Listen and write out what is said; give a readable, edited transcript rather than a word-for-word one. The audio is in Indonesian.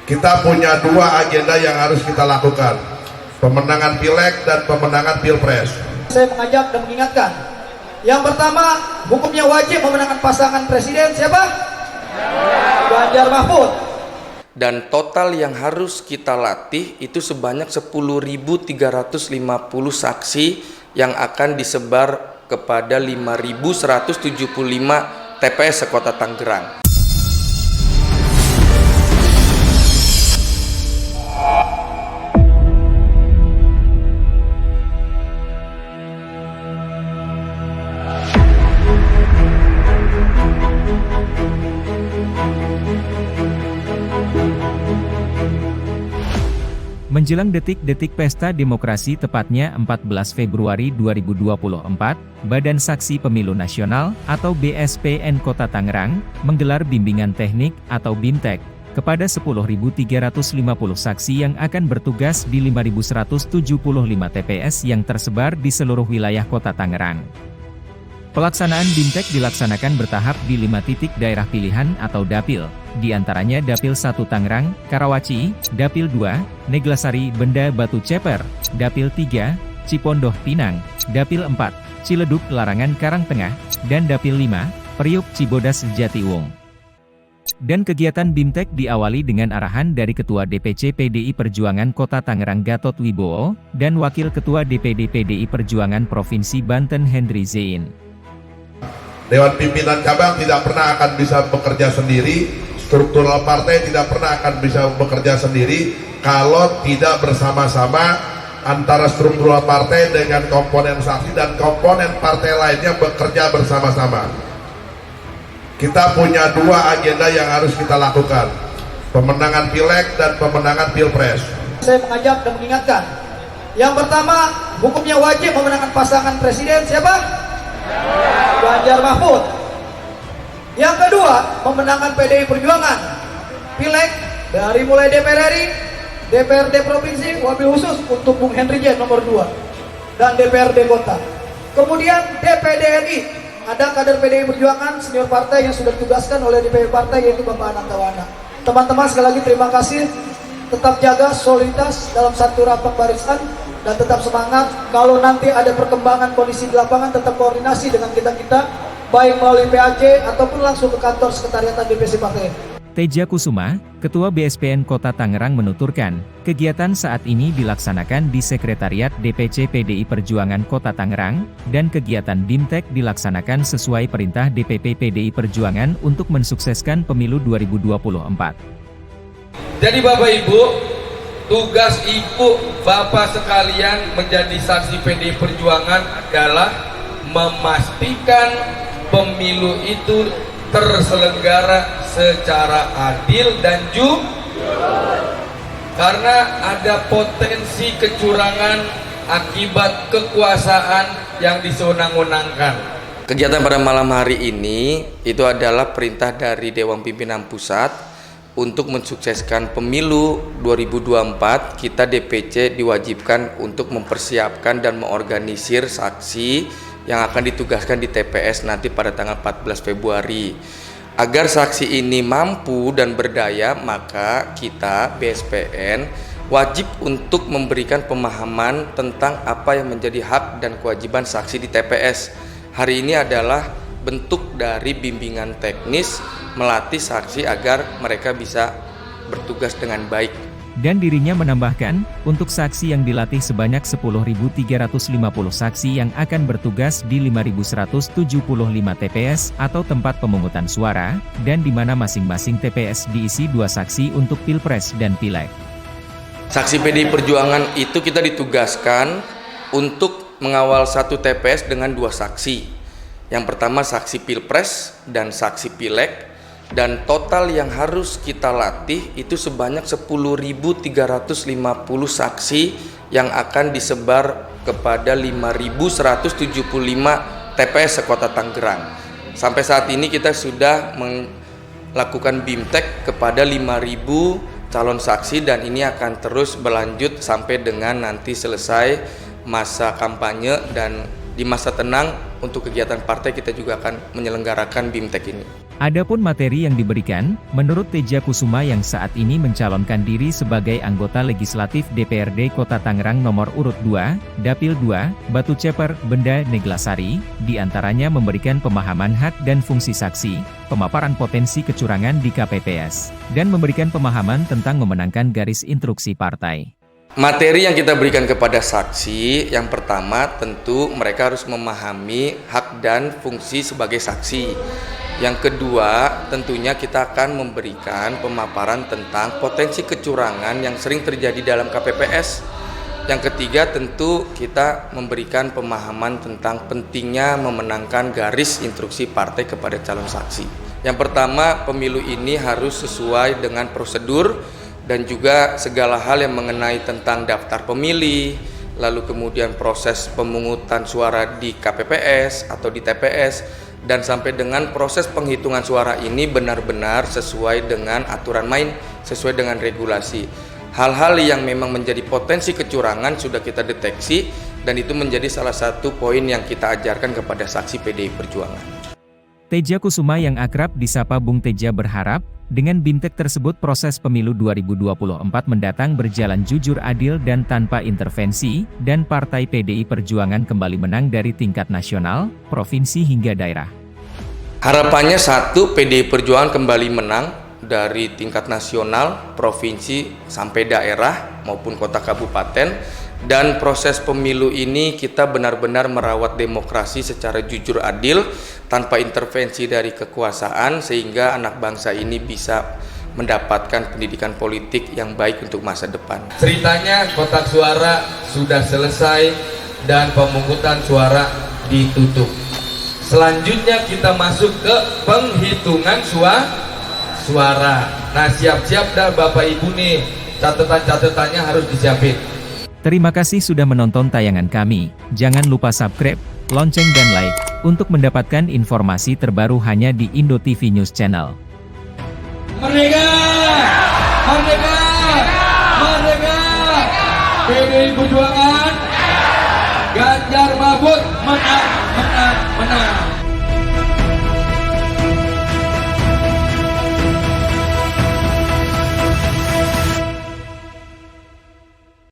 Kita punya dua agenda yang harus kita lakukan, pemenangan pileg dan pemenangan pilpres. Saya mengajak dan mengingatkan, yang pertama, hukumnya wajib memenangkan pasangan presiden siapa? Ganjar Mahfud. Dan total yang harus kita latih itu sebanyak 10.350 saksi yang akan disebar kepada 5.175 TPS sekota Tangerang. Menjelang detik-detik pesta demokrasi tepatnya 14 Februari 2024, Badan Saksi Pemilu Nasional atau BSPN Kota Tangerang menggelar bimbingan teknik atau BIMTEK kepada 10.350 saksi yang akan bertugas di 5.175 TPS yang tersebar di seluruh wilayah Kota Tangerang. Pelaksanaan BIMTEK dilaksanakan bertahap di 5 titik daerah pilihan atau Dapil, di antaranya Dapil 1 Tangerang, Karawaci, Dapil 2, Neglasari Benda Batu Ceper, Dapil 3, Cipondoh Pinang, Dapil 4, Ciledug Larangan Karangtengah, dan Dapil 5, Priuk Cibodas Jatiwung. Dan kegiatan BIMTEK diawali dengan arahan dari Ketua DPC PDI Perjuangan Kota Tangerang Gatot Wibowo, dan Wakil Ketua DPD PDI Perjuangan Provinsi Banten Henry Zein. Dewan Pimpinan Cabang tidak pernah akan bisa bekerja sendiri, struktural partai tidak pernah akan bisa bekerja sendiri kalau tidak bersama-sama antara struktural partai dengan komponen saksi dan komponen partai lainnya bekerja bersama-sama. Kita punya dua agenda yang harus kita lakukan, pemenangan pileg dan pemenangan pilpres. Saya mengajak dan mengingatkan, yang pertama, hukumnya wajib memenangkan pasangan presiden siapa? Ganjar Mahfud. Yang kedua, memenangkan PDI Perjuangan pileg dari mulai DPR RI, DPRD Provinsi, wabil khusus untuk Bung Henry J nomor 2 dan DPRD Kota. Kemudian DPD RI, ada kader PDI Perjuangan senior partai yang sudah ditugaskan oleh DPD partai yaitu Bapak Anantawana. Teman-teman sekali lagi terima kasih, tetap jaga soliditas dalam satu rapat barisan dan tetap semangat. Kalau nanti ada perkembangan kondisi di lapangan, tetap koordinasi dengan kita-kita, baik melalui PAC ataupun langsung ke kantor sekretariatan DPC Partai. Teja Kusuma, Ketua BSPN Kota Tangerang menuturkan, kegiatan saat ini dilaksanakan di Sekretariat DPC PDI Perjuangan Kota Tangerang, dan kegiatan BIMTEK dilaksanakan sesuai perintah DPP PDI Perjuangan untuk mensukseskan pemilu 2024. Jadi Bapak Ibu, tugas Ibu Bapak sekalian menjadi saksi PDI Perjuangan adalah memastikan pemilu itu terselenggara secara adil dan jujur. Karena ada potensi kecurangan akibat kekuasaan yang disewenang-wenangkan. Kegiatan pada malam hari ini itu adalah perintah dari Dewan Pimpinan Pusat untuk mensukseskan pemilu 2024. Kita DPC diwajibkan untuk mempersiapkan dan mengorganisir saksi yang akan ditugaskan di TPS nanti pada tanggal 14 Februari. Agar saksi ini mampu dan berdaya, maka kita BSPN wajib untuk memberikan pemahaman tentang apa yang menjadi hak dan kewajiban saksi di TPS. Hari ini adalah bentuk dari bimbingan teknis melatih saksi agar mereka bisa bertugas dengan baik. Dan dirinya menambahkan, untuk saksi yang dilatih sebanyak 10.350 saksi yang akan bertugas di 5.175 TPS atau tempat pemungutan suara, dan di mana masing-masing TPS diisi 2 saksi untuk Pilpres dan Pileg. Saksi PDI Perjuangan itu kita ditugaskan untuk mengawal satu TPS dengan 2 saksi. Yang pertama saksi Pilpres dan saksi Pileg. Dan total yang harus kita latih itu sebanyak 10.350 saksi yang akan disebar kepada 5.175 TPS sekota Tangerang. Sampai saat ini kita sudah melakukan BIMTEK kepada 5.000 calon saksi, dan ini akan terus berlanjut sampai dengan nanti selesai masa kampanye, dan di masa tenang untuk kegiatan partai kita juga akan menyelenggarakan BIMTEK ini. Adapun materi yang diberikan, menurut Teja Kusuma yang saat ini mencalonkan diri sebagai anggota legislatif DPRD Kota Tangerang nomor urut 2, Dapil 2, Batu Ceper, Benda Neglasari, diantaranya memberikan pemahaman hak dan fungsi saksi, pemaparan potensi kecurangan di KPPS, dan memberikan pemahaman tentang memenangkan garis instruksi partai. Materi yang kita berikan kepada saksi, yang pertama tentu mereka harus memahami hak dan fungsi sebagai saksi. Yang kedua, tentunya kita akan memberikan pemaparan tentang potensi kecurangan yang sering terjadi dalam KPPS. Yang ketiga, tentu kita memberikan pemahaman tentang pentingnya memenangkan garis instruksi partai kepada calon saksi. Yang pertama, pemilu ini harus sesuai dengan prosedur dan juga segala hal yang mengenai tentang daftar pemilih, lalu kemudian proses pemungutan suara di KPPS atau di TPS, dan sampai dengan proses penghitungan suara ini benar-benar sesuai dengan aturan main, sesuai dengan regulasi. Hal-hal yang memang menjadi potensi kecurangan sudah kita deteksi, dan itu menjadi salah satu poin yang kita ajarkan kepada saksi PDI Perjuangan. Teja Kusuma yang akrab disapa Bung Teja berharap, dengan BIMTEK tersebut proses pemilu 2024 mendatang berjalan jujur, adil dan tanpa intervensi, dan Partai PDI Perjuangan kembali menang dari tingkat nasional, provinsi hingga daerah. Harapannya satu, PDI Perjuangan kembali menang dari tingkat nasional, provinsi sampai daerah maupun kota kabupaten. Dan proses pemilu ini kita benar-benar merawat demokrasi secara jujur, adil, tanpa intervensi dari kekuasaan, sehingga anak bangsa ini bisa mendapatkan pendidikan politik yang baik untuk masa depan. Ceritanya kotak suara sudah selesai dan pemungutan suara ditutup. Selanjutnya kita masuk ke penghitungan suara. Nah, siap-siap dah Bapak Ibu nih, catatan-catatannya harus disiapin. Terima kasih sudah menonton tayangan kami. Jangan lupa subscribe, lonceng dan like, untuk mendapatkan informasi terbaru hanya di Indo TV News Channel. Merdeka! Merdeka! Merdeka! PDI Perjuangan, Ganjar Mahfud menang.